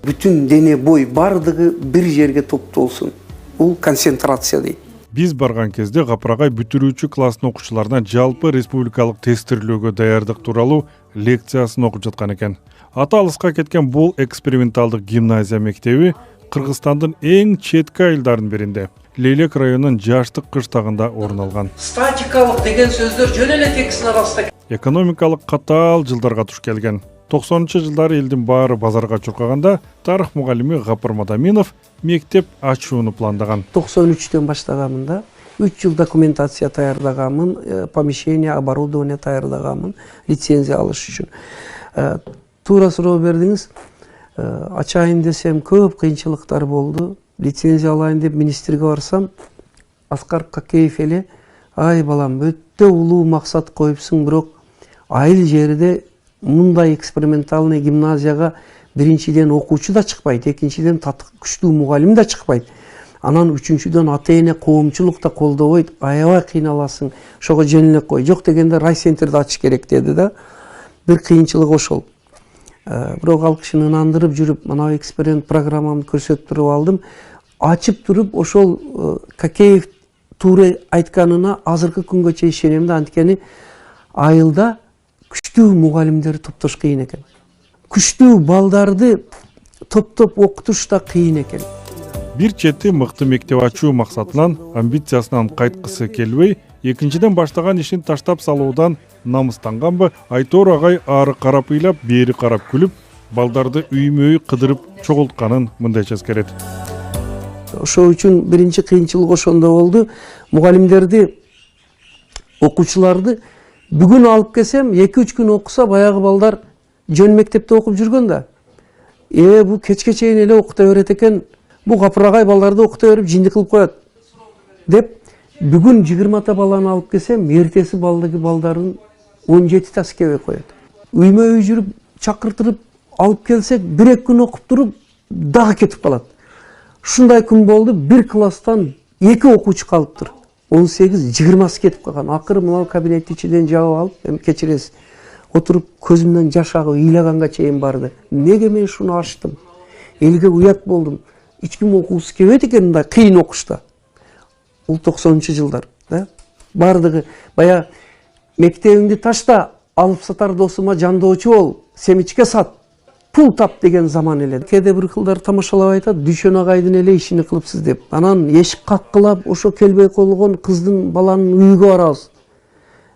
Bütün дене бой бардыгы bir жерге топтолсун. Бул концентрация дейт. Биз барган кезде Капырагай бүтүрүүчү класстын окуучуларына жалпы республикалык тестирлөөгө даярдык тууралуу лекциясын окуп жаткан экен. Ата алыска кеткен бул эксперименталдык гимназия мектеби Кыргызстандын эң четки айылдарынын биринде, Лейлек районунун Жаштык кыштагында орун алган. Статикалык деген сөздөр жөн эле текстин арасында. Экономикалык катаал жылдарга туш келген. 90-жылдары элдин баары базарга чуркаганда тарых мугалими Гапыр Мадаминов мектеп ачууну пландаган. 93-төн баштаганмын да. 3 жыл документация таярдаганмын, помещение, оборудование таярдаганмын, лицензия алыш үчүн. Туура суроо бердиңиз. Ачайын десем көп кыйынчылыктар болду. Лицензия алайын деп министрге барсам, Аскар Какеев эле, ай балам, өтө улуу максат коюпсуң, бирок айыл жерде мындай экспериментальный гимназияга биринчиден окуучу да чыкпайт, экинчиден күчтүү мугалим да чыкпайт. Анан үчүнчүдөн ата-эне коомчулук да колдобойт, аябай кыйналасың, ошого жөн эле кой. Жок дегенде райцентрди ачыш керек деди да. Бир кыйынчылык ошол. Бирок ал кишини ынандырып жүрүп, мына эксперимент программамды көрсөттүрүп алдым. Ачып туруп, ошол Какеев туура айтканына азыркы күнгө чейин ишенем да, анткени айылда күчтүү мугалимдер топтош кыйын экен. Күчтүү балдарды топтоп окутуш да кыйын экен. Бир чети мыкты мектеп ачуу максатынан, амбициясынан кайткысы келбей, экинчиден баштаган ишин таштап салуудан намыстанганбы, Айтор агай ары карап ыйлап, бери карап күлүп, балдарды үймө-үй кыдырып чогултканын мындайча эскерет. Ошол үчүн биринчи кыйынчылык ошондо болду. Мугалимдерди, окуучуларды бүгүн алып келсем, 2-3 күн окуса, баягы балдар жөн мектепте окуп жүргөн да. Бу кечке чейин эле окута берет экен, бу Капырагай балдарды окута берип жинди кылып коет деп, бүгүн 20 баланы алып келсем, эртеси балдыгы балдарын 17 таскебей коет. Үймө-үй жүрүп, чакыртырып алып келсек, 1-2 күн окуп туруп, дагы кетип калат. Ушундай күн болду, бир класстан 2 окуучу калыптыр. 18-20 кетип калган. Акыры мына кабинеттин ичинен жабып алып, эми кечиресиз, отуруп көзүмдөн жаш агып ыйлаганга чейин барды. Неге мен шуну ачтым? Элге уят болдум. Эч ким окугусу келбейт экен мындай кыйын окушта. Бул 90-жылдар, да? Бардыгы бая мектебиңди ташта, алып сатар досума жандоочу бол, семичке сат, пул тап деген заман эле. Кээде бир кылдар тамашалап айтат, Дүйшөн агайдын эле ишини кылыпсыз деп. Анан эшик каккылап, ошо келбей койгон кыздын баланын үйгө барабыз.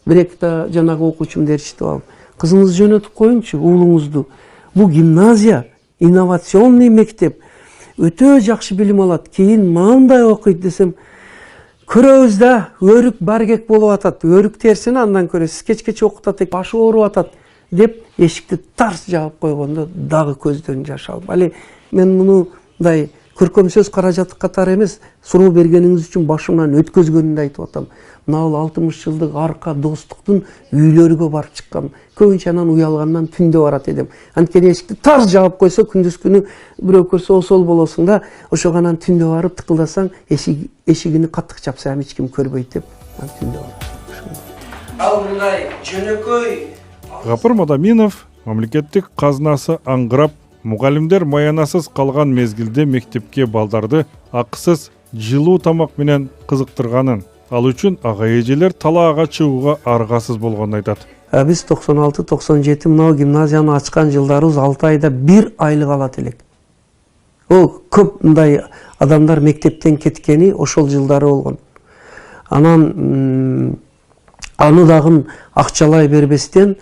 Бир-экта жанагы окуучумду ээрчитип алып, кызыңызды жөнөтүп коюңчу, уулуңузду. Бул гимназия, инновационный мектеп. Өтө жакшы билим алат. Кийин мындай окуйт десем, көрөбүз да, өрүк баргек болуп атат. Өрүк терсини андан көрөсүз, кечкече окутат, башы ооруп атат деп эшикти тарс жаап койгондо дагы көздөн жаш алып. Али мен мындай көркөм сөз каражаты катары эмес, суроо бергениңиз үчүн башымдан өткөзгөнүмдү айтып атам. Мына 60 жылдык арка достуктун үйлөргө барып чыккам. Көбүнчө анан уялгандан түндө барат эдим. Анткени эшикти тарс жаап койсо, күндүз күнү бирөө көрсө осол болосуң да, ошого анан түндө барып тыкылдасаң, эшигини каттык жапсам эч ким көрбөйт деп, түндө барып. Ал мындай жөнөкөй Гапыр Мадаминов мамлекеттик казынасы аңгырап, мугалимдер маянасыз калган мезгилде мектепке балдарды акысыз жылуу тамак менен кызыктырганын, ал үчүн ага-эжелер талаага чыгууга аргасыз болгонун айтат. Биз 96-97 мынау гимназияны ачкан жылдарыбыз 6 айда 1 айлык алат элек. Ол көп мындай адамдар мектептен кеткени ошол жылдары болгон. Анан аны дагы акчалай бербестен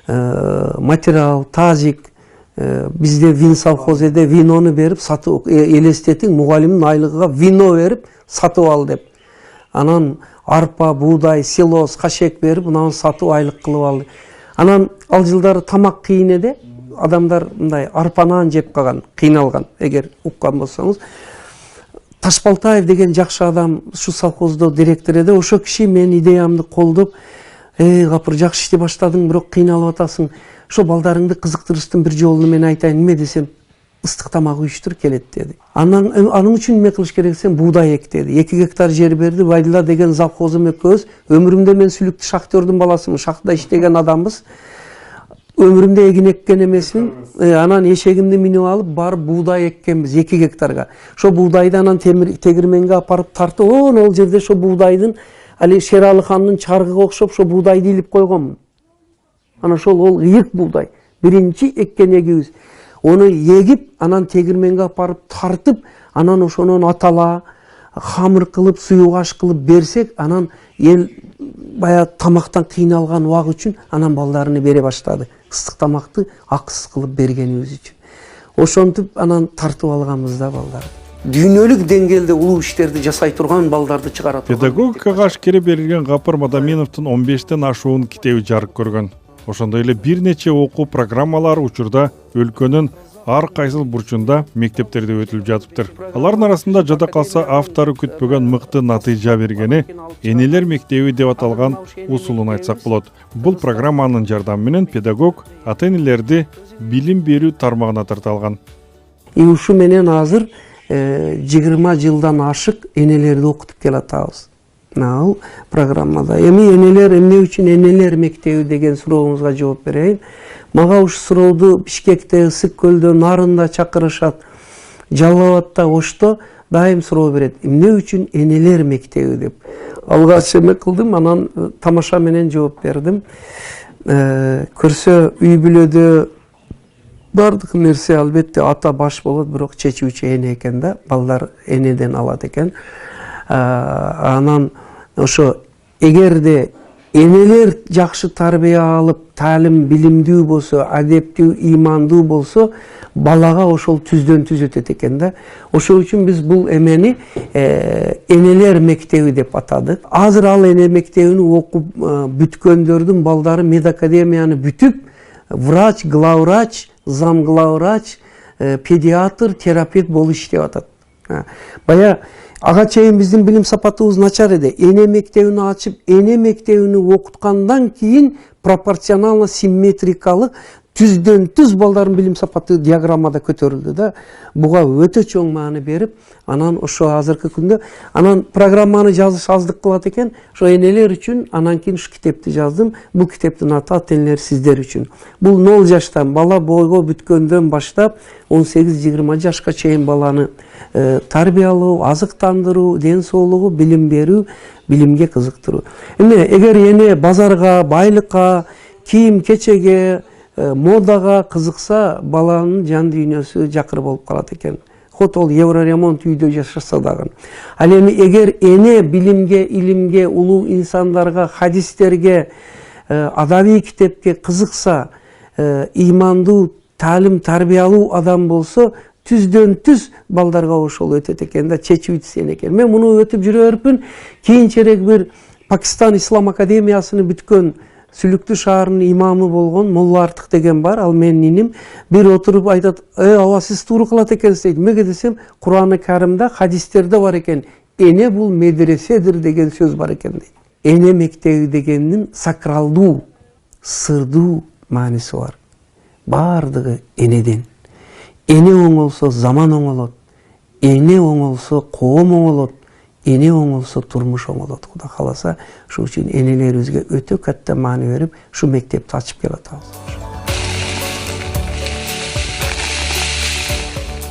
материал, тазик, бизде вин совхозеде винону берип сатып, элестетиң, мугалимдин айлыгыга вино берип сатып ал деп. Анан арпа, буудай, силос, кашек берип, мынаны сатып айлык кылып алды. Анан ал жылдары тамак кыйын эди, адамдар мындай арпанан жеп калган, кыйналган, эгер уккан болсоңуз. Ташбалтаев деген жакшы адам, ушу совхоздо директор эди, ошо киши менин идеямды колдоп, Гапыр, жакшы ишти баштадың, бирок кыйналып атасың. Ошо балдарыңды кызыктырыштын бир жолуну мен айтайын, неме десем, ыстык тамак уюштур келет деди. Анын үчүн неме кылыш керек десем, буудай эк деди. 2 гектар жер берди, Байдыла деген завхозум экөөбүз. Өмүрүмдө мен сүлүктүү шахтердин баласымын, шахтада иштеген адамбыз. Ömrümde egin ekкен эмесмин. Анан эшегимди минип алып барып буудай эккенбиз 2 гектарга. Ошо буудайды анан тегирменге апарып тартып, ол жерде ошо буудайдын али Шерали хандын чаргыга окшоп ошо буудайды илип койгонмун. Анан ошол ол ыйык буудай. Биринчи эккен эгибиз. Onu yegip, anan tegirmenге апарып тартып, анан ошонун атала, хамыр кылып, суюгаш кылып берсек, анан ел бая тамактан кыйналган убак үчүн анан балдарыны бере баштады. Ыстык тамакты акысыз кылып бергенибиз үчүн. Ошентип анан тартып алганбыз да балдарды. Дүйнөлүк деңгээлде улуу иштерди жасай турган балдарды чыгара турган. Педагогикага ашкере берилген Гапар Мадаминовдун 15тен ашуун китеби жарык көргөн. Ошондой эле бир нече окуу программалары учурда өлкөнүн ар кайсыл бурчунда мектептерде өтүлүп жатыптыр. Алардын арасында жада калса автору күтпөгөн мыкты натыйжа бергени Энелер мектеби деп аталган усулун айтсак болот. Бул программанын жардамы менен педагог ата-энелерди билим берүү тармагына тарта алган. Ушу менен азыр 20 жылдан ашык энелерди окутуп келатабыз. Ал программада. Эми энелер эмне үчүн энелер мектеби деген сурооңузга жооп берейин. Мага ушу сурооду Бишкекте, Ысык көлдө, Нарында чакырышат. Жалал-Абадта, Ошто дайым суроо берет. Эмне үчүн энелер мектеби деп. Алгач эме кылдым, анан тамаша менен жооп бердим. Көрсө үй бүлөдө бардык нерсе албетте ата баш болот, бирок чечүүчү эне экен да. Балдар энеден алат экен. Анан ошо эгерде энелер жакшы тарбия алып, таалим билимдүү болсо, адептүү, ыймандуу болсо, балага ошол түздөн түз өтөт экен да. Ошол үчүн биз бул эмени энелер мектеби деп атадык. Азыр ал эне мектебин окуп бүткөндөрдүн балдары медакадемияны бүтүп, врач, главврач, зам главврач, педиатр, терапевт болуп иштеп атат. Бая ага чейин биздин билим сапатыбыз начар эди. Эне мектебини ачып, эне мектебини окуткандан кийин пропорционально симметрикалык түздөн түз балдардын билим сапаты диаграммада көтөрүлдү да. Буга өтө чоң маани берип, анан ошо азыркы күндө анан программаны жазыш аздык кылат экен. Ошо энелер үчүн анан кийин ушу китепти жаздым. Бул китептин аты ата-энелер сиздер үчүн. Бул 0 жаштан бала бойго бүткөндөн баштап 18-20 жашка чейин баланы тарбиялоо, азыктандыруу, ден соолугу, билим берүү, билимге кызыктыруу. Эми эгер эне базарга, байлыкка, кийим кечеге, модага кызыкса, баланын жан дүйнөсү жакыр болуп калат экен. Хот ол евроремонт үйдө жашаса дагы. Ал эми эгер эне билимге, илимге, улуу инсандарга, хадистерге, адабий китепке кызыкса, ыймандуу, таалим тарбиялуу адам болсо, түздөн түз балдарга ошол өтөт экен да, чечүү сен экен. Мен муну өтүп жүрө берипмин. Кийинчерээк бир Пакистан Ислам академиясын бүткөн Сүлүктүү шаарынын имамы болгон Молла Артык деген бар. Ал менин иним бир отуруп айтат: "Ооба сиз туура кылат экенсиз" дейт. Эмнеге десем, Кур'ан-ы Каримде, хадистерде бар экен. Эне бул медреседир деген сөз бар экен дейт. Эне мектеби дегендин сакралдуу, сырдуу мааниси бар. Бардыгы энеден. Эне оңолсо заман оңолот. Эне оңолсо коом оңолот. Эне оңолсо турмуш оңолот. Кудай кааласа, ошол үчүн энелерибизге өтө катта маани берип, ушу мектепти ачып келатабыз.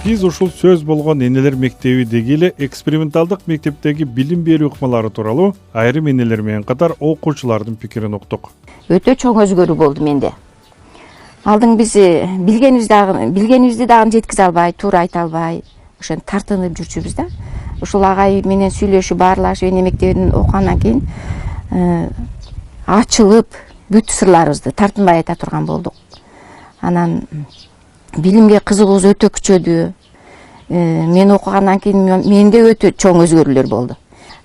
Биз ушул сөз болгон энелер мектеби деги эле эксперименталдык мектептеги билим берүү ыкмалары тууралуу айрым энелер менен катар окуучулардын пикирин уктук. Өтө чоң өзгөрүү болду менде. Алдың биз билгенибизди дагы жеткизе албай, туура айта албай, ошентип тартынып жүрчүбүз да. Ушул агай менен сүйлөшүп, баарлашып, эне мектебинен окугандан кийин ачылып, бүт сырларыбызды тартынбай айта турган болдук. Анан билимге кызыгуубуз өтө күчөдү. Мен окугандан кийин менде өтө чоң өзгөрүүлөр болду.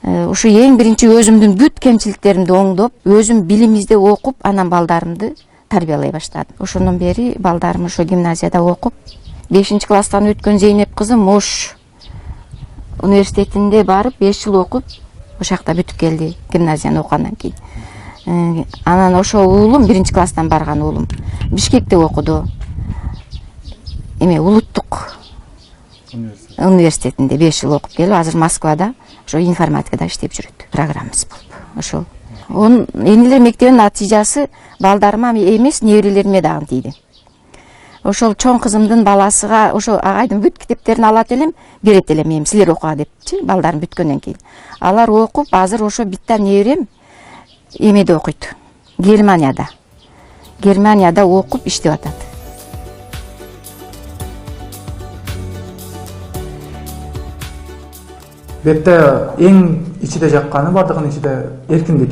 Ушу эң биринчи өзүмдүн бүт кемчиликтеримди оңдоп, өзүм билим издеп окуп, анан балдарымды тарбиялай баштадым. Ошондон бери балдарым ошо гимназияда окуп, 5-класстан өткөн Зейнеп кызым Ош университетинде барып 5 жыл окуп, ошакта бүтүп келди гимназияны окугандан кийин. Анан ошо уулум 1-класстан барган уулум Бишкекте окуду. Эме улуттук университетинде 5 жыл окуп келип, азыр Москвада ошо информатикада иштеп жүрөт. Программист болуп. Ошол Onun энелер мектебинин натыйжасы балдарыма эмес, неберелериме дагы тийди. Ошол чоң кызымдын баласыга ошо агайдын бүт китептерин алат элем, берет элем эми силер окуга депчи, балдарым бүткөндөн кийин. Алар окуп, азыр ошо биттен неберем эмеде окуйт. Германияда окуп иштеп атат. Бетте эң ичиде жакканы бардыгынын ичиде эркиндик.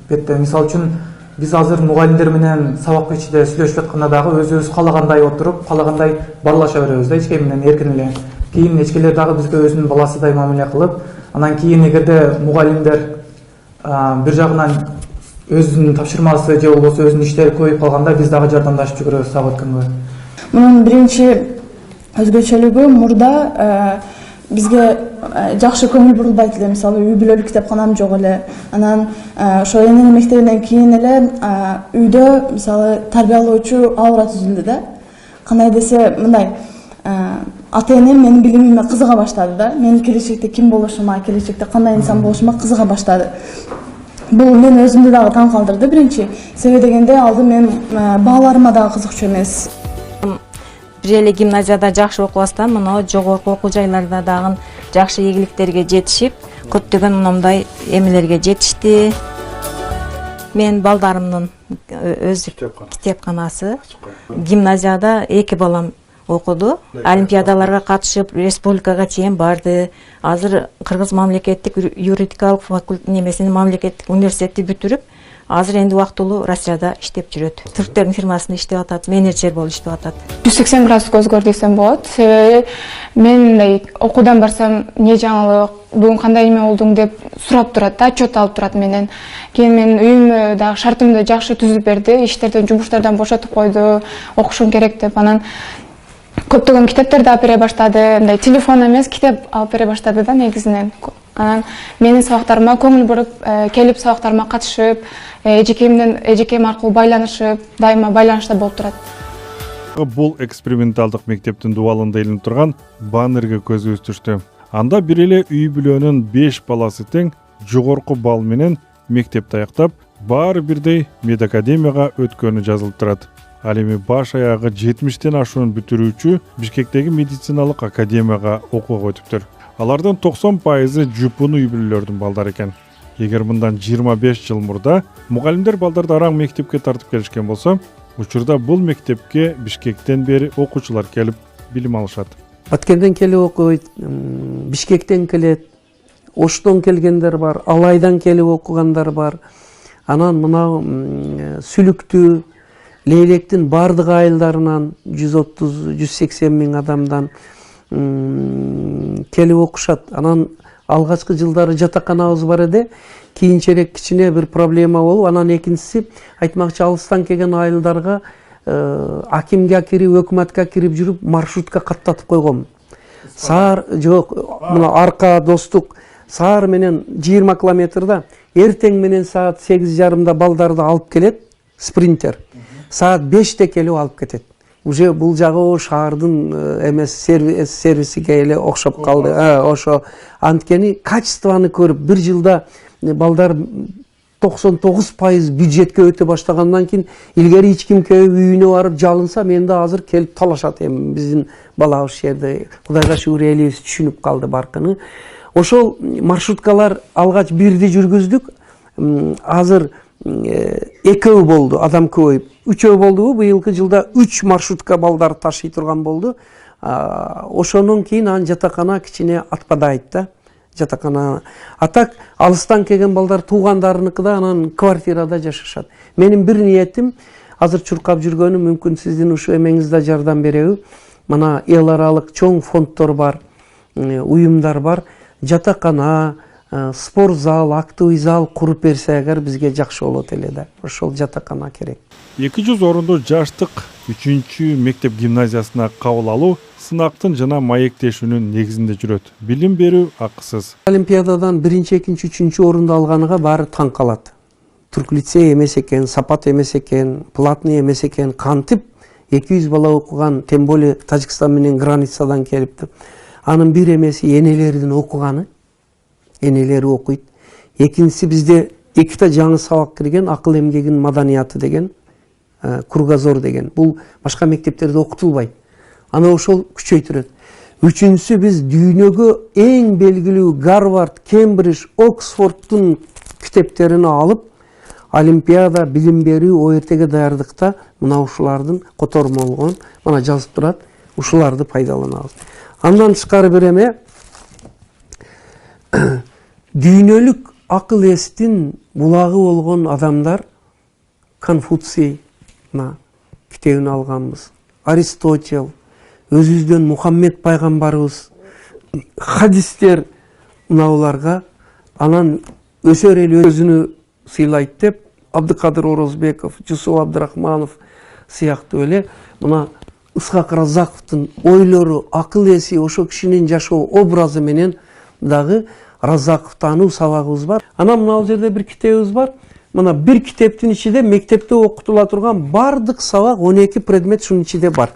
Бетте мисалы үчүн биз азыр мугалимдер менен сабак ичиде сүйлөшүп атканда дагы өзүбүз каалагандай отуруп, каалагандай баарлаша беребиз да, эчке менен эркин эле. Кийин эчкелер дагы бизге өзүнүн баласыдай мамиле кылып, анан кийин эгерде мугалимдер бир жагынан өзүнүн тапшырмасы же болбосо өзүнүн иштери көбөйүп калганда биз дагы жардамдашып жүгүрөбүз сабак өткөнгө. Мунун биринчи өзгөчөлүгү мурда бизге жакшы көңүл бурулбайт эле. Мисалы үй бүлөлүк китепканам жок эле. Анан ошо эненин мектебинен кийин эле үйдө мисалы тарбиялоочу аура түзүлдү да. Кандай десе мындай ата энем менин билимиме кызыга баштады да. Мен келечекте ким болушума, келечекте кандай инсан болушума кызыга баштады. Бул мен өзүмдү дагы таң калтырды биринчи. Себеби дегенде алды мен бааларыма дагы кызыкчу эмес. Бир эле гимназияда жакшы окубастан мына жогорку окуу жайларда дагы жакшы ийгиликтерге жетишип, көптөгөн мындай эмелерге жетишти. Мен балдарымдын өз китепканасы. Гимназияда 2 балам окуду. Олимпиадаларга катышып, республикага чейин барды. Азыр Кыргыз мамлекеттик юридикалык факультет немесин мамлекеттик университетти бүтүрүп, азыр энди убактылуу Россияда иштеп жүрөт. Түрктердин фирмасында иштеп атат, менеджер болуп иштеп атат. 180 градуска өзгөрдү десем болот. Себеби мен мындай окуудан барсам, эмне жаңылык, бүгүн кандай эме болдуң деп сурап турат, отчет алып турат менен. Кийин мен үйүмө дагы шартымды жакшы түзүп берди, иштерден, жумуштардан бошотуп койду, окушуң керек деп. Анан көптөгөн китептерди алып бере баштады, мындай телефон эмес, китеп алып бере баштады да негизинен. Анан менин сабактарыма көңүл буруп, келип сабактарыма катышып, эжекем аркылуу байланышып, дайыма байланышта болуп турат. Бул эксперименталдык мектептин дубалында илинип турган баннерге көзүбүз түштү. Анда бир эле үй бүлөнүн 5 баласы тең жогорку балл менен мектепти аяктап, баары бирдей медакадемияга өткөнү жазылып турат. Ал эми баш аягы 70тен ашуун бүтүрүүчү Бишкектеги медициналык академияга окууга өтүптүр. Алардын 90% жупуну үй бүлөлөрдүн балдары экен. Эгер мындан 25 жыл мурда мугалимдер балдарды араң мектепке тартып келишкен болсо, учурда бул мектепке Бишкектен бери окуучулар келип билим алышат. Баткенден келип окуйт, Бишкектен келет, Оштон келгендер бар, Алайдан келип окугандар бар. Анан мына Сүлүктү, Лейлектин бардык айылдарынан 130-180 миң адамдан келип окушат. Анан алгачкы жылдары жатаканабыз бар эди. Кийинчерээк кичине бир проблема болуп, анан экинчиси айтмакчы алыстан келген айылдарга акимге кирип, өкмөткө кирип жүрүп маршрутка каттатып койгом. Саар жок, мына арка достук Саар менен 20 километрда эртең менен саат 8:30 балдарды алып келет спринтер. Саат 5-те келип алып кетет. Уже бул жагы шаардын эмес сервисиге эле окшоп калды. Ошо анткени качествоны көрүп бир жылда балдар 99% бюджетке өтө баштагандан кийин илгери эч ким келип үйүнө барып жалынса, мен да азыр келип талашат эми биздин балабыз жерде. Кудайга шүгүр элибиз түшүнүп калды баркыны. Ошол маршруткалар алгач бирди жүргүздүк. Азыр экөө болду, адам көбөйүп. 3 болдубу? Быйылкы жылда 3 маршрутка балдар ташый турган болду. Ошонун кийин ан жатакана кичине атпадайт да. Жатакана. А так алыстан келген балдар туугандарыныкыда, анан квартирада жашашат. Менин бир ниетим, азыр чуркап жүргөнүм, мүмкүн сиздин ушул эмеңизде жардам береби. Мына эл аралык чоң фонддор бар, уюмдар бар. Жатакана, спортзал, актовый зал куруп берсе эгер бизге жакшы болот эле да. Ошол жатакана керек. 200 орундуу жаштык 3-чү мектеп гимназиясына кабыл алуу сынактын жана маектешүүнүн негизинде жүрөт. Билим берүү акысыз. Олимпиададан 1-чи, 2-чи, 3-чү орунду алганыга баары таң калат. Түрк лицей эмес экен, Сапат эмес экен, платный эмес экен, кантип 200 бала окуган, тем более Тажикстан менен границадан келиптир. Анын бир эмеси энелердин окуганы. Энелери окуйт. Экинчиси бизде экита жаңы сабак кирген, акыл эмгегин маданияты деген, кругозор деген. Бул башка мектептерде окутулбайт. Аны ошол күчөйтүрөт. Үчүнчүсү, биз дүйнөгө эң белгилүү Гарвард, Кембридж, Оксфордтун китептерин алып, олимпиада, билим берүү, ОРТге даярдыкта мына ушулардын котормолгон мына жазып турат, ушуларды пайдаланабыз. Андан тышкары бир эме, дүйнөлүк акыл эстин булагы болгон адамдар Конфуцийна китебин алганбыз. Аристотель, өзүбүздөн Мухаммед пайгамбарыбыз, хадистер мына уларга, анан өсөр эл өзүнү сыйлайт деп Абдыкадыр Орозбеков, Жусуп Абдырахманов сыяктуу эле мына Ысқақ Разақовтың ойлору, акыл эси, ошо кишинин жашоо образы менен дагы Разақов таануу сабагыбыз бар. Анан мына жерде бир китебибиз бар. Мына бир китептин ичинде мектепте окутула турган бардык сабак 12 предмет шунун ичинде бар.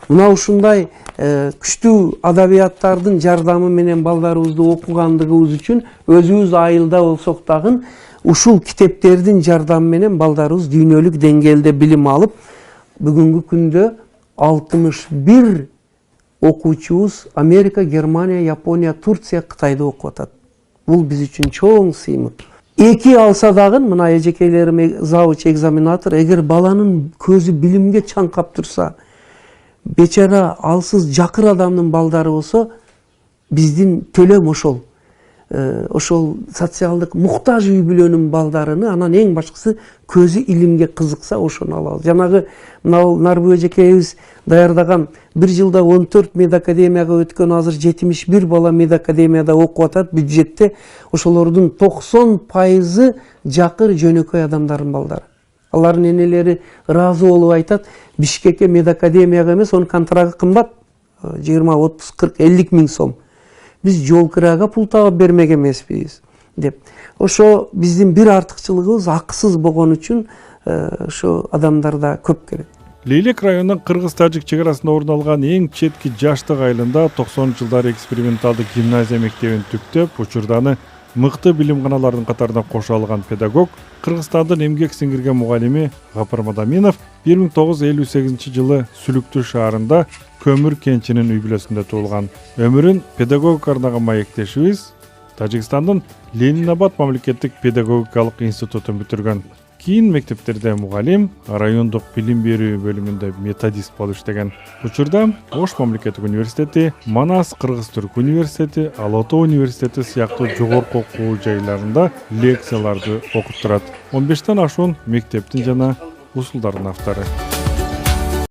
Мына ушундай күчтүү адабияттардын жардамы менен балдарыбызды окугандыгыбыз үчүн өзүбүз айылда болсок дагы ушул китептердин жардамы менен балдарыбыз дүйнөлүк деңгээлде билим алып, бүгүнкү күндө 61 окуучубуз Америка, Германия, Япония, Турция, Кытайда окуп атат. Бул биз үчүн чоң сыймык. 2 алса дагы мына эжекейлерим завуч, экзаменатор, эгер баланын көзү билимге чаңкап турса, бечара алсыз жакыр адамдын балдары болсо, биздин төлөм ошол. Ошол социалдык муктаж үй бүлөнүн балдарыны, анан эң башкысы көзү илимге кызыкса ошону алабыз. Жанагы мына Нарбу эжекейибиз даярдаган 1 жылда 14 медакадемияга өткөн, азыр 71 бала медакадемияда окуп атат. Бюджетте ошолордун 90% жакыр жөнөкөй адамдардын балдары. Алардын энелери ыраазы болуп айтат, Бишкекке медакадемияга эмес, онун контрагы кымбат, 20, 30, 40, 50 миң сом. Биз жол кырага пул таап бермек эмеспиз деп. Ошо биздин бир артыкчылыгыбыз акысыз болгон үчүн ошо адамдарда көп керек. Лейлек районунун кыргыз-тажик чек арасында орун алган эң четки жаштык айылында 90-жылдары эксперименталдык гимназия мектебин түптөп, учурда мыкты билимканалардын катарына кошо алган педагог, Кыргызстандын эмгек сиңирген мугалими Гапар Мадаминов 1958 жылы Сүлүктүү шаарында Көмүр кенчинин үй бүлөсүндө туулган. Өмүрүн педагогика арнаган маектешибиз Тажикстандын Ленинабад мамлекеттик педагогикалык институтун бүтүргөн. Кийин мектептерде мугалим, райондук билим берүү бөлүмүндө методист болуп иштеген. Учурда Ош мамлекеттик университети, Манас Кыргыз-Түрк университети, Ала Тоо университети сыяктуу жогорку окуу жайларында лекцияларды окуп турат. 15тен ашуун мектептин жана усулдардын автору.